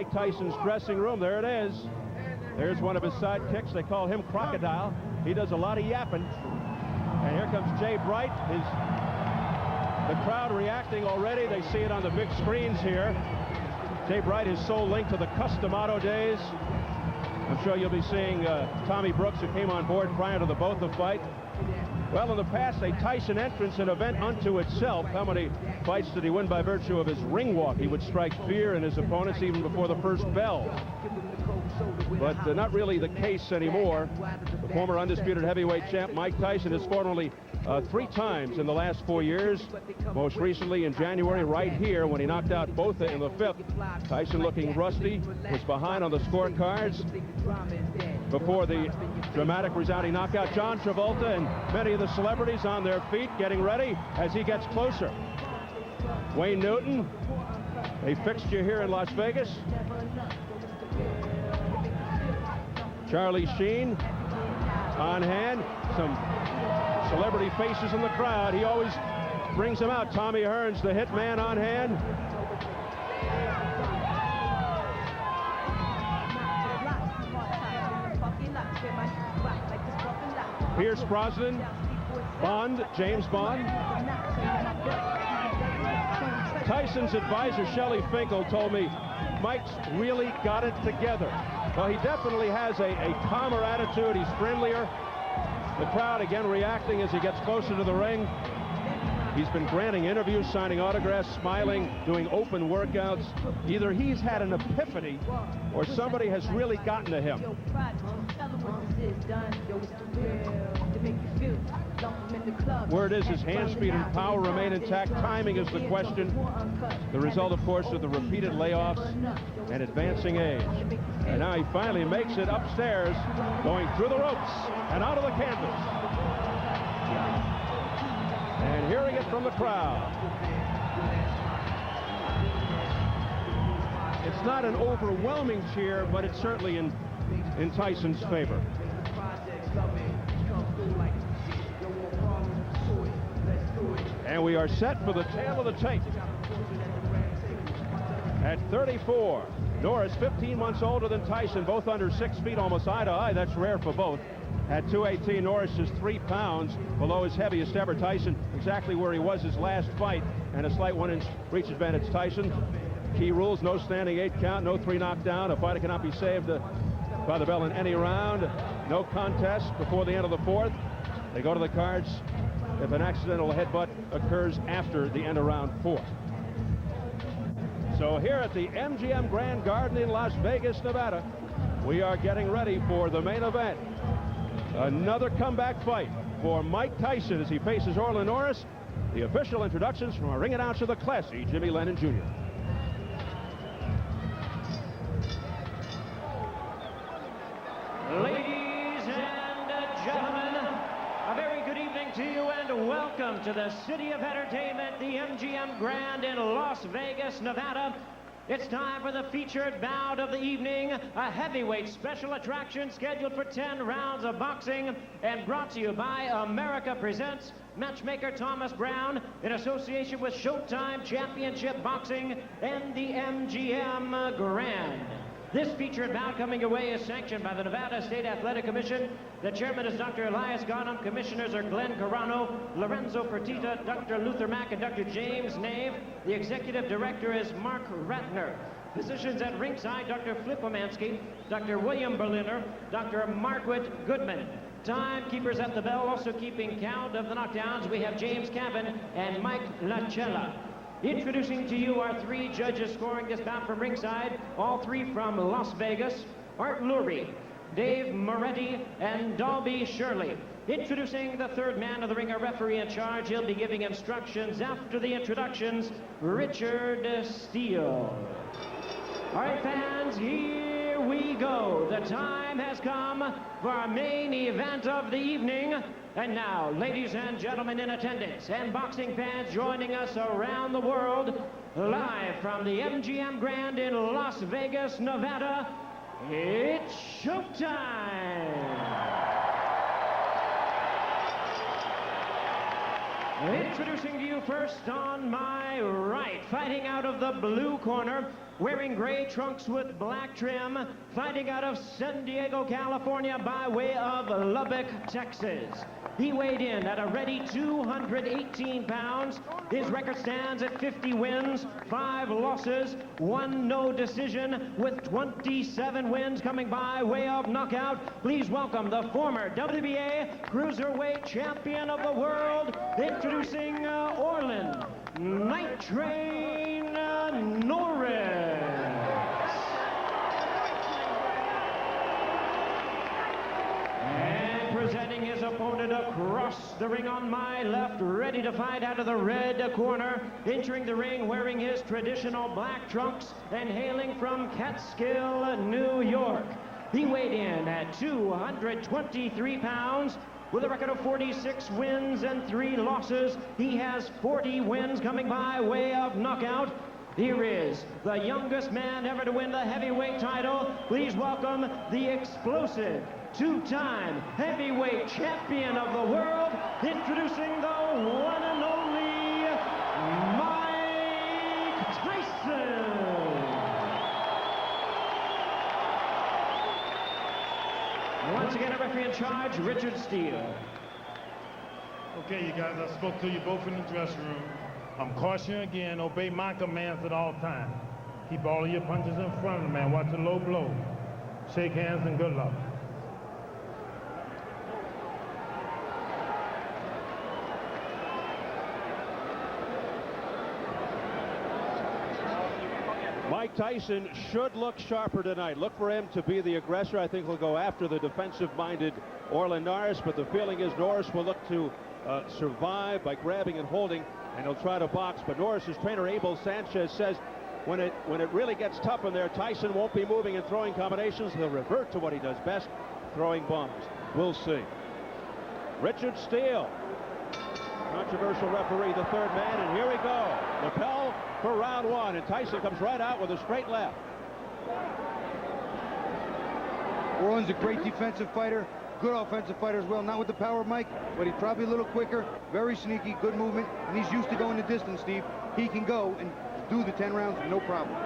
Mike Tyson's dressing room. There it is. There's one of his sidekicks. They call him Crocodile. He does a lot of yapping. And here comes Jay Bright. The crowd reacting already. They see it on the big screens here. Jay Bright, his sole link to the Custom Auto days. I'm sure you'll be seeing Tommy Brooks, who came on board prior to the Botha fight. Well, in the past, a Tyson entrance, an event unto itself. How many fights did he win by virtue of his ring walk? He would strike fear in his opponents even before the first bell. But not really the case anymore. The former undisputed heavyweight champ Mike Tyson has fought only 3 times in the last 4 years. Most recently in January, right here, when he knocked out Botha in the 5th. Tyson looking rusty, was behind on the scorecards before the dramatic resounding knockout. John Travolta and many of the celebrities on their feet getting ready as he gets closer. Wayne Newton, a fixture here in Las Vegas. Charlie Sheen on hand. Some celebrity faces in the crowd. He always brings them out. Tommy Hearns, the hitman, on hand. Pierce Brosnan, Bond, James Bond. Tyson's advisor, Shelley Finkel, told me Mike's really got it together. Well, he definitely has a calmer attitude. He's friendlier. The crowd again reacting as he gets closer to the ring. He's been granting interviews, signing autographs, smiling, doing open workouts. Either he's had an epiphany or somebody has really gotten to him. Word is his hand speed and power remain intact. Timing is the question. The result, of course, of the repeated layoffs and advancing age. And now he finally makes it upstairs, going through the ropes and out of the canvas. And hearing it from the crowd. It's not an overwhelming cheer, but it's certainly in Tyson's favor. And we are set for the tail of the tape. At 34, Norris, 15 months older than Tyson, both under 6 feet, almost eye to eye. That's rare for both. At 218, Norris is 3 pounds below his heaviest ever. Tyson exactly where he was his last fight, and a slight 1-inch reach advantage. Tyson, key rules: no standing 8 count, no 3 knockdown. A fighter cannot be saved by the bell in any round. No contest before the end of the 4th. They go to the cards if an accidental headbutt occurs after the end of round 4. So here at the MGM Grand Garden in Las Vegas, Nevada, we are getting ready for the main event. Another comeback fight for Mike Tyson as he faces Orlin Norris. The official introductions from our ring announcer, the classy Jimmy Lennon Jr. Ladies and gentlemen, a very good evening to you and welcome to the City of Entertainment, the MGM Grand in Las Vegas, Nevada. It's time for the featured bout of the evening, a heavyweight special attraction scheduled for 10 rounds of boxing and brought to you by America Presents, matchmaker Thomas Brown, in association with Showtime Championship Boxing and the MGM Grand. This featured bout coming your way is sanctioned by the Nevada State Athletic Commission. The chairman is Dr. Elias Garnham. Commissioners are Glenn Carano, Lorenzo Fertitta, Dr. Luther Mack, and Dr. James Nave. The executive director is Mark Ratner. Physicians at ringside, Dr. Flip Omansky, Dr. William Berliner, Dr. Margaret Goodman. Timekeepers at the bell, also keeping count of the knockdowns, we have James Cabin and Mike Lachella. Introducing to you our 3 judges scoring this bout from ringside, all 3 from Las Vegas: Art Lurie, Dave Moretti, and Dalby Shirley. Introducing the 3rd man of the ring, a referee in charge. He'll be giving instructions after the introductions, Richard Steele. All right, fans, here we go. The time has come for our main event of the evening. And now, ladies and gentlemen in attendance and boxing fans joining us around the world, live from the MGM Grand in Las Vegas, Nevada, it's showtime! Introducing to you first on my right, fighting out of the blue corner, wearing gray trunks with black trim, fighting out of San Diego, California by way of Lubbock, Texas. He weighed in at a ready 218 pounds. His record stands at 50 wins, 5 losses, 1 no decision, with 27 wins coming by way of knockout. Please welcome the former WBA Cruiserweight Champion of the World, introducing Orlin Night Train Norris. Presenting his opponent across the ring on my left, ready to fight out of the red corner, entering the ring wearing his traditional black trunks and hailing from Catskill, New York. He weighed in at 223 pounds with a record of 46 wins and 3 losses. He has 40 wins coming by way of knockout. Here is the youngest man ever to win the heavyweight title. Please welcome the explosive 2-time heavyweight champion of the world, introducing the one and only Mike Tyson. Once again, a referee in charge, Richard Steele. Okay, you guys, I spoke to you both in the dressing room. I'm cautioning again, obey my commands at all times. Keep all of your punches in front of the man. Watch the low blow. Shake hands and good luck. Mike Tyson should look sharper tonight. Look for him to be the aggressor. I think he'll go after the defensive-minded Orlin Norris, but the feeling is Norris will look to survive by grabbing and holding, and he'll try to box. But Norris's trainer, Abel Sanchez, says when it really gets tough in there, Tyson won't be moving and throwing combinations. He'll revert to what he does best, throwing bombs. We'll see. Richard Steele, controversial referee, the third man, and here we go. Lapel for round 1, and Tyson comes right out with a straight left. Orlin's a great defensive fighter, good offensive fighter as well. Not with the power of Mike, but he's probably a little quicker, very sneaky, good movement, and he's used to going the distance, Steve. He can go and do the 10 rounds, no problem.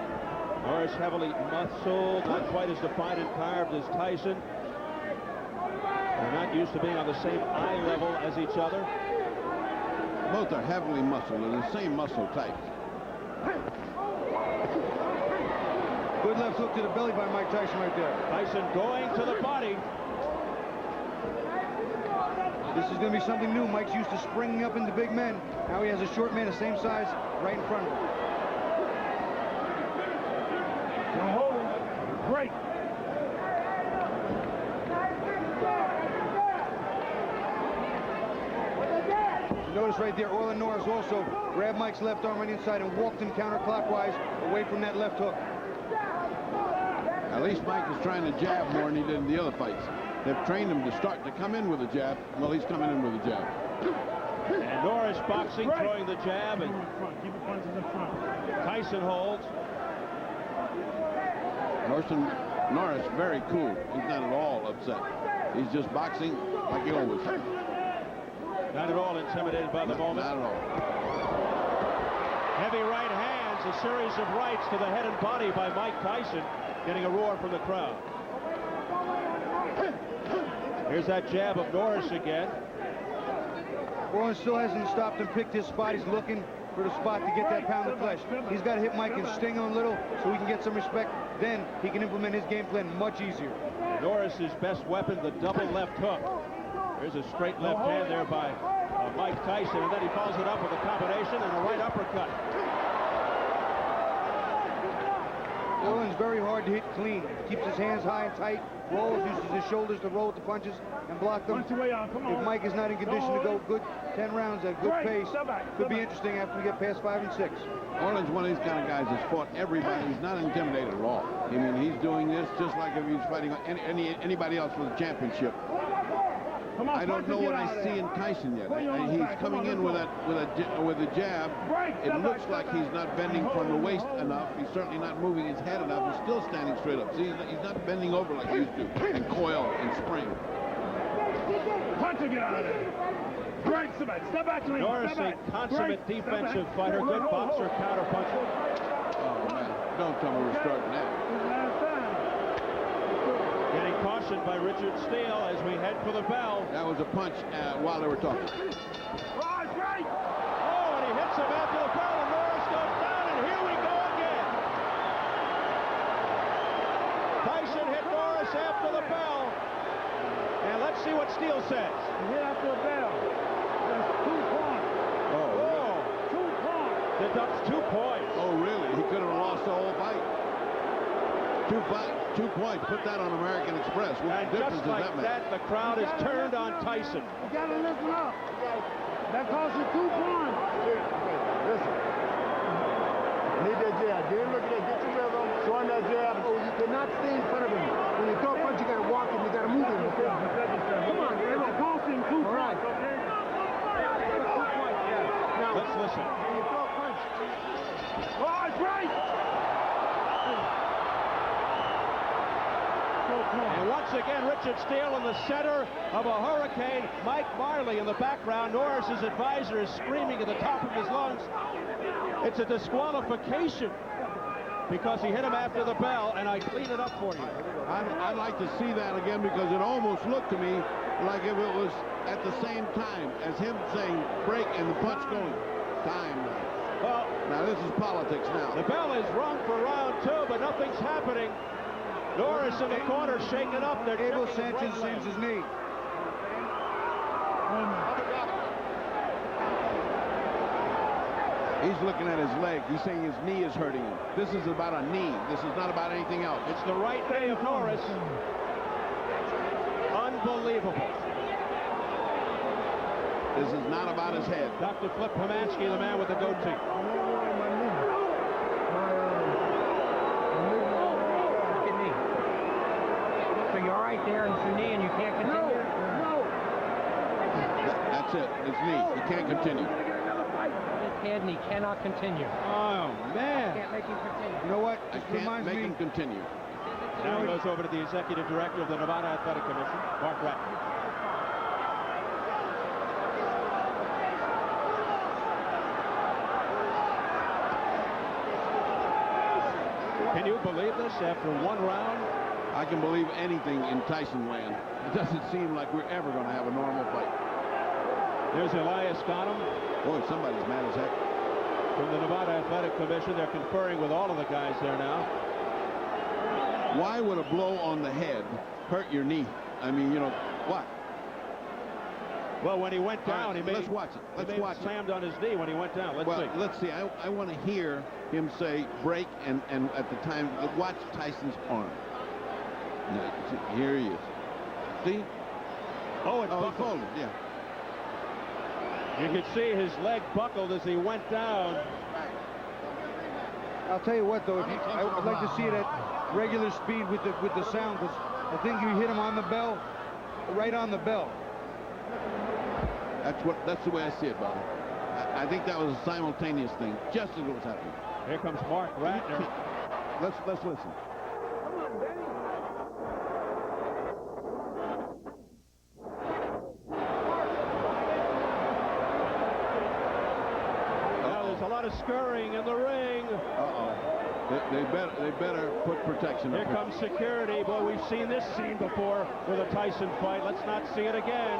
Norris heavily muscled, not quite as defined and carved as Tyson. They're not used to being on the same eye level as each other. Both are heavily muscled and the same muscle type. Good left hook to the belly by Mike Tyson right there. Tyson going to the body. This is going to be something new. Mike's used to springing up into big men. Now he has a short man the same size right in front of him. Now hold him. Great. Notice right there, Orlin Norris also grabbed Mike's left arm right inside and walked him counterclockwise away from that left hook. At least Mike is trying to jab more than he did in the other fights. They've trained him to start to come in with a jab. Well, he's coming in with a jab. And Norris boxing, throwing the jab, and Keep the punches in front. Tyson holds. Norris very cool. He's not at all upset. He's just boxing like he always does. Not at all intimidated by the moment. Not at all. Heavy right hands, a series of rights to the head and body by Mike Tyson, getting a roar from the crowd. Here's that jab of Norris again. Orlin still hasn't stopped and picked his spot. He's looking for the spot to get that pound of flesh. He's got to hit Mike and sting on a little so he can get some respect. Then he can implement his game plan much easier. Norris's best weapon, the double left hook. There's a straight left hand there by Mike Tyson, and then he follows it up with a combination and a right uppercut. Orlin's very hard to hit clean. Keeps his hands high and tight, rolls, uses his shoulders to roll with the punches and block them. If Mike is not in condition to go good 10 rounds at a good pace, could be interesting after we get past 5 and 6. Orlin's one of these kind of guys that's fought everybody. He's not intimidated at all. I mean, he's doing this just like if he's fighting anybody else for the championship. I don't know what I see in Tyson yet. He's coming in with a jab. It looks like he's not bending from the waist enough. He's certainly not moving his head enough. He's still standing straight up. See, he's not bending over like he used to and coil and spring. Punch to get out of there. Great, step back to me. Norris, a consummate defensive fighter, good boxer, counter puncher. Oh, man. Don't tell me we're starting that. Getting cautioned by Richard Steele as we head for the bell. That was a punch while they were talking. Oh, and he hits him after the bell, and Norris goes down, and here we go again. Tyson hit Norris after the bell. And let's see what Steele says. Hit after the bell. That's 2 points. Oh, really? 2 points. Deducts 2 points. Oh, really? He could have lost the whole fight. 2 points. Put that on American Express. What And difference just does like that make? that, the crowd is turned on Tyson. You got to listen up. That costs you 2 points. Listen. Need that jab. Get him looking at get your rhythm. Show him that jab. Oh, you cannot stay in front of him. When you throw a punch, you got to walk him. You got to move him. Come on, it will cost him 2 points, okay? Now, Let's listen. when you throw a punch. Oh, it's right! And once again, Richard Steele in the center of a hurricane. Mike Marley in the background. Norris's advisor is screaming at the top of his lungs. It's a disqualification because he hit him after the bell, and I clean it up for you. I'd like to see that again because it almost looked to me like if it was at the same time as him saying break and the punch going. Time now. Well, Now this is politics now. the bell is rung for round 2, but nothing's happening. Norris in the corner shaking up. They're Abel checking Sanchez right saves leg. his knee. He's looking at his leg. He's saying his knee is hurting him. This is about a knee. This is not about anything else. It's the right knee of Norris. Unbelievable. This is not about his head. Dr. Flip Pomansky, the man with the goatee. So you're right there, it's your knee, and you can't continue? That's it. His knee. He can't continue. His head, and he cannot continue. Oh, man. Can't make him continue. You know what? I This can't reminds make me. him continue. Now he goes over to the executive director of the Nevada Athletic Commission, Mark Ratner. Can you believe this after 1 round? I can believe anything in Tyson land. It doesn't seem like we're ever going to have a normal fight. There's Elias Ghanem Boy, somebody's mad as heck. from the Nevada Athletic Commission. They're conferring with all of the guys there now. Why would a blow on the head hurt your knee? I mean, you know, what? Well, when he went All down, right, he made let's watch it. Let's he watch it. slammed on his knee when he went down. Let's Well, see. let's see. I want to hear him say break and at the time, watch Tyson's arm. Yeah, here he is. See? Oh, it Oh, he buckled. folded, yeah. You could see his leg buckled as he went down. I'll tell you what, though, if you, I'd like to see it at regular speed with the sound, because I think you hit him on the bell, right on the bell. That's the way I see it, Bob. I think that was a simultaneous thing, just as it was happening. Here comes Mark Ratner. Let's listen. Now there's a lot of scurrying in the ring. They better put protection up Here here. comes security. Boy, we've seen this scene before with a Tyson fight. Let's not see it again.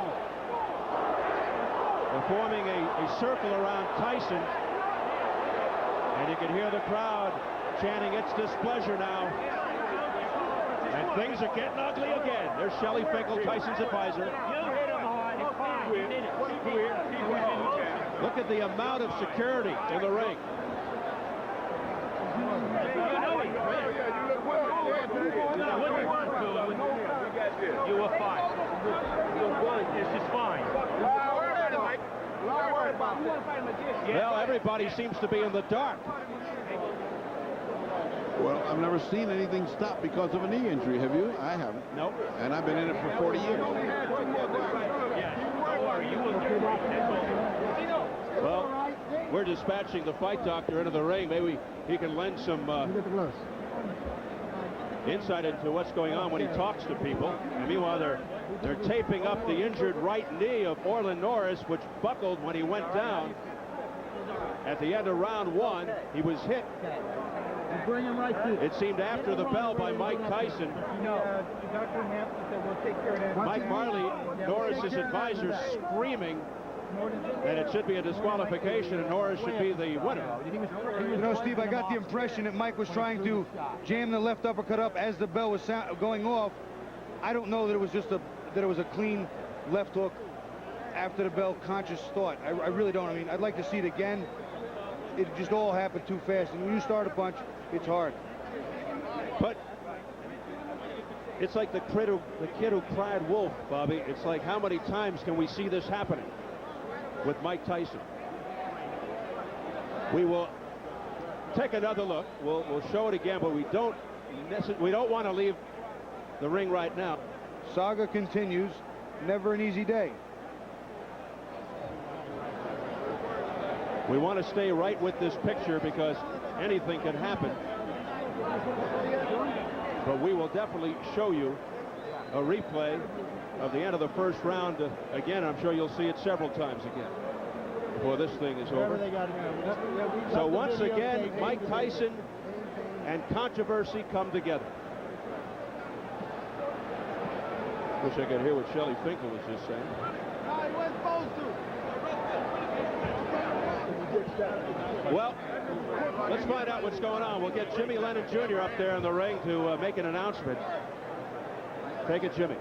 They're forming a circle around Tyson. And you can hear the crowd chanting its displeasure now. And things are getting ugly again. There's Shelley Finkel, Tyson's advisor. Look at the amount of security in the ring. You were fine. You're good. This is fine. Well, everybody seems to be in the dark. Well, I've never seen anything stop because of a knee injury. Have you? I haven't. Nope. And I've been in it for 40 years. Well, we're dispatching the fight doctor into the ring. Maybe he can lend some insight into what's going on when he talks to people. And meanwhile, they're taping up the injured right knee of Orlin Norris, which buckled when he went down. At the end of round 1, he was hit Bring him right through. It seemed after the bell by Mike Tyson. Dr. Hampton said we'll take care of that. Mike Marley, Norris's advisor, screaming that it should be a disqualification and Norris should be the winner. You know, Steve, I got the impression that Mike was trying to jam the left uppercut up as the bell was going off. I don't know that it was just that it was a clean left hook after the bell conscious thought. I really don't. I mean, I'd like to see it again. It just all happened too fast. And when you start a punch, it's hard. But it's like the kid who cried wolf, Bobby. It's like, how many times can we see this happening with Mike Tyson? We will take another look. We'll show it again, but we don't want to leave the ring right now. Saga continues. Never an easy day. We want to stay right with this picture because anything can happen. But we will definitely show you a replay of the end of the first round. Again, I'm sure you'll see it several times again before this thing is over. So once again, Mike Tyson and controversy come together. Wish I could hear what Shelley Finkel was just saying. He wasn't supposed to. Well, let's find out what's going on. We'll get Jimmy Lennon Jr. up there in the ring to make an announcement. Take it, Jimmy.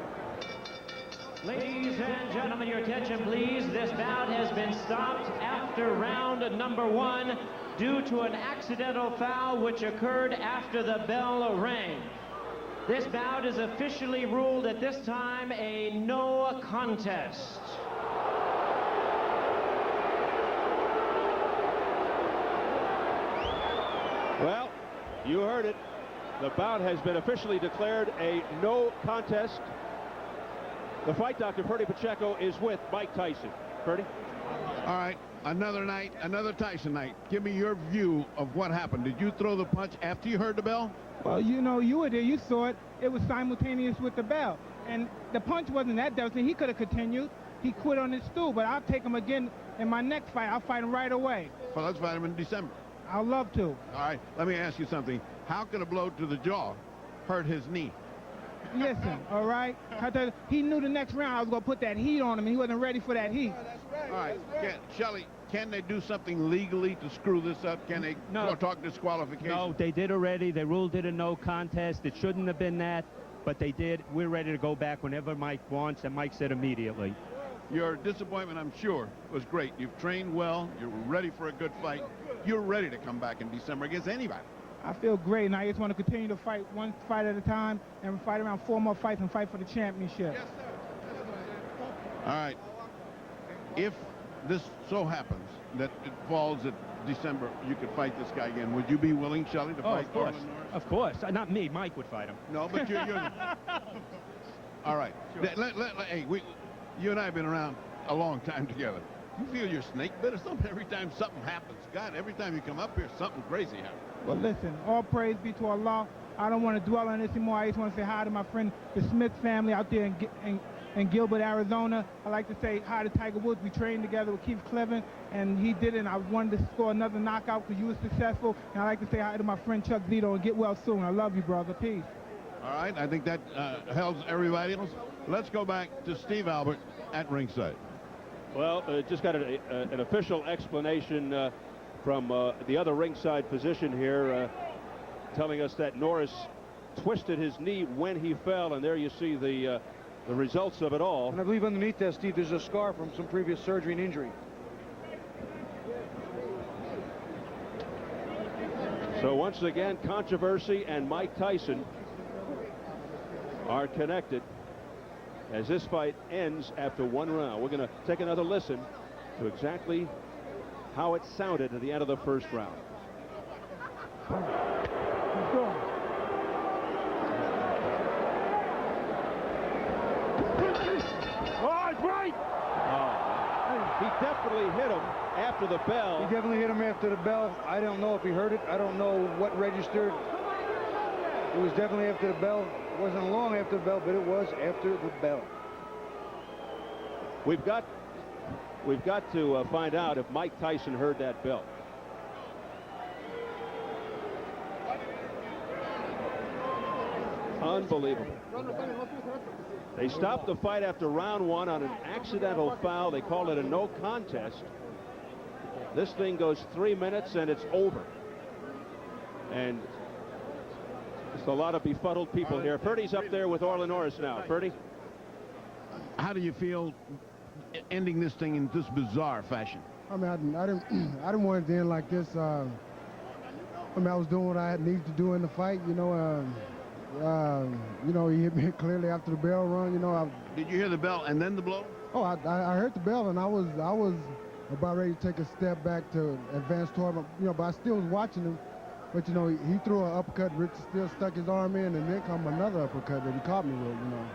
Ladies and gentlemen, your attention, please. This bout has been stopped after round number 1 due to an accidental foul which occurred after the bell rang. This bout is officially ruled at this time a no contest. Well, you heard it. The bout has been officially declared a no contest. The fight doctor, Ferdy Pacheco, is with Mike Tyson. Ferdy? All right, another night, another Tyson night. Give me your view of what happened. Did you throw the punch after you heard the bell? Well, you know, you were there. You saw it. It was simultaneous with the bell. And the punch wasn't that devastating. He could have continued. He quit on his stool, but I'll take him again in my next fight. I'll fight him right away. Well, let's fight him in December. I'd love to. All right, let me ask you something. How could a blow to the jaw hurt his knee? Listen, all right? He knew the next round I was going to put that heat on him, and he wasn't ready for that heat. All right, Shelley, can they do something legally to screw this up? Can they talk disqualification? No, they did already. They ruled it a no contest. It shouldn't have been that, but they did. We're ready to go back whenever Mike wants, and Mike said immediately. Your disappointment, I'm sure, was great. You've trained well. You're ready for a good fight. You're ready to come back in December against anybody. I feel great, and I just want to continue to fight one fight at a time and fight around 4 more fights and fight for the championship. Yes, sir. All right. If this so happens that it falls at December, you could fight this guy again. Would you be willing, Shelley, to fight Orlin Norris? Of course. Not me. Mike would fight him. No, but you're all right. Sure. Hey, you and I have been around a long time together. You feel your snake bit or something every time something happens? God, every time you come up here, something crazy happens. Well, listen, all praise be to Allah. I don't want to dwell on this anymore. I just want to say hi to my friend, the Smith family out there in Gilbert, Arizona. I like to say hi to Tiger Woods. We trained together with Keith Cleveland, and he did it, and I wanted to score another knockout because you were successful. And I like to say hi to my friend Chuck Zito, and get well soon. I love you, brother. Peace. All right, I think that helps everybody else. Let's go back to Steve Albert at ringside. Well, just got an official explanation from the other ringside physician here, telling us that Norris twisted his knee when he fell, and there you see the results of it all. And I believe underneath that, Steve, there's a scar from some previous surgery and injury. So once again, controversy and Mike Tyson are connected as this fight ends after 1 round. We're going to take another listen to exactly how it sounded at the end of the first round. He definitely hit him after the bell. He definitely hit him after the bell. I don't know if he heard it. I don't know what registered. It was definitely after the bell. It wasn't long after the bell, but it was after the bell. We've got to find out if Mike Tyson heard that bell. Unbelievable. They stopped the fight after round 1 on an accidental foul. They called it a no contest. This thing goes 3 minutes and it's over. And there's a lot of befuddled people here. Purdy's up there with Orlin Norris now. Purdy? How do you feel ending this thing in this bizarre fashion? I mean, I didn't want it to end like this. I mean, I was doing what I needed to do in the fight. You know, he hit me clearly after the bell rung. You know, Did you hear the bell and then the blow? Oh, I heard the bell, and I was about ready to take a step back to advance toward him. You know, but I still was watching him. But you know, he threw an uppercut. Rich still stuck his arm in, and then come another uppercut that he caught me with. You know.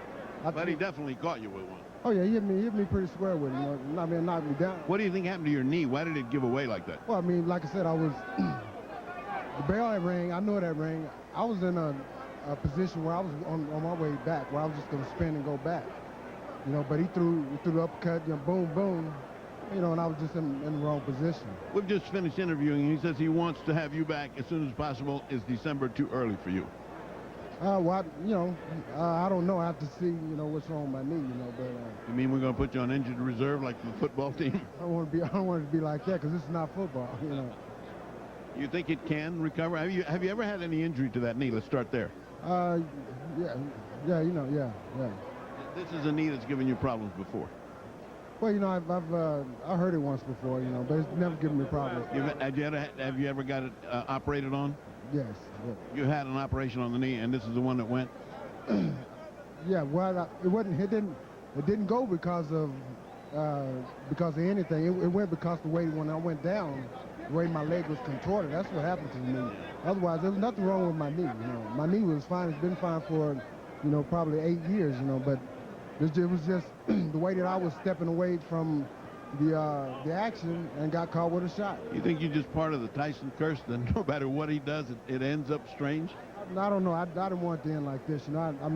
But he definitely caught you with one. Oh yeah, he hit me pretty square with it. You know, I mean, knocked me down. What do you think happened to your knee? Why did it give away like that? Well, I mean, like I said, I was the bell that rang. I knew that rang. I was in a position where I was on my way back, where I was just going to spin and go back. You know, but he threw the uppercut. You know, boom, boom. You know, and I was just in the wrong position. We've just finished interviewing. He says he wants to have you back as soon as possible. Is December too early for you? Well, you know, I don't know. I have to see, you know, what's wrong with my knee, you know. But you mean we're going to put you on injured reserve like the football team? I don't want it to be like that, because this is not football, you know. You think it can recover? Have you ever had any injury to that knee? Let's start there. Yeah, you know, yeah. This is a knee that's given you problems before. Well, you know, I heard it once before, you know, but it's never given me problems. Have you ever got it operated on? Yes. You had an operation on the knee, and this is the one that went? Yeah, well, it didn't go because of anything. It went because the way when I went down, the way my leg was contorted. That's what happened to me. Otherwise, there was nothing wrong with my knee. You know, my knee was fine. It's been fine for, you know, probably 8 years. You know, but it was just the way that I was stepping away from the action and got caught with a shot. You think you're just part of the Tyson curse? Then no matter what he does, it ends up strange. I don't know. I didn't want it to end like this. You know, I'm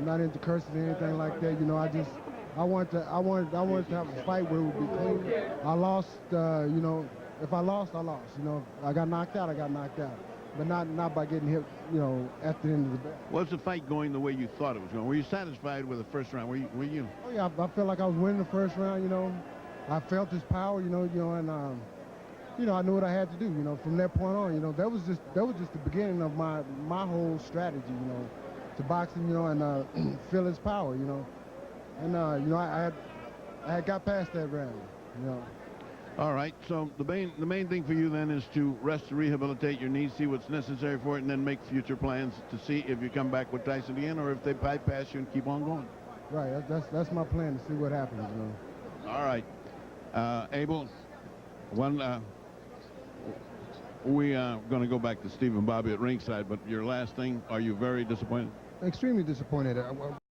not into curses or anything like that. You know, I wanted to have a fight where it would be clean. I lost. You know, if I lost, I lost. You know, if I got knocked out, I got knocked out. But not by getting hit, you know, at the end of the day. Was the fight going the way you thought it was going? Were you satisfied with the first round? Were you? Oh yeah, I felt like I was winning the first round. You know, I felt his power. You know, and you know, I knew what I had to do. You know, from that point on, you know, that was just the beginning of my whole strategy. You know, to boxing. You know, and feel his power. You know, and you know, I had got past that round. You know. All right, so the main thing for you then is to rest, rehabilitate your knee, see what's necessary for it, and then make future plans to see if you come back with Tyson again or if they bypass you and keep on going. Right, that's my plan, to see what happens. You know. All right, Abel, we are going to go back to Steve and Bobby at ringside, but your last thing, are you very disappointed? Extremely disappointed.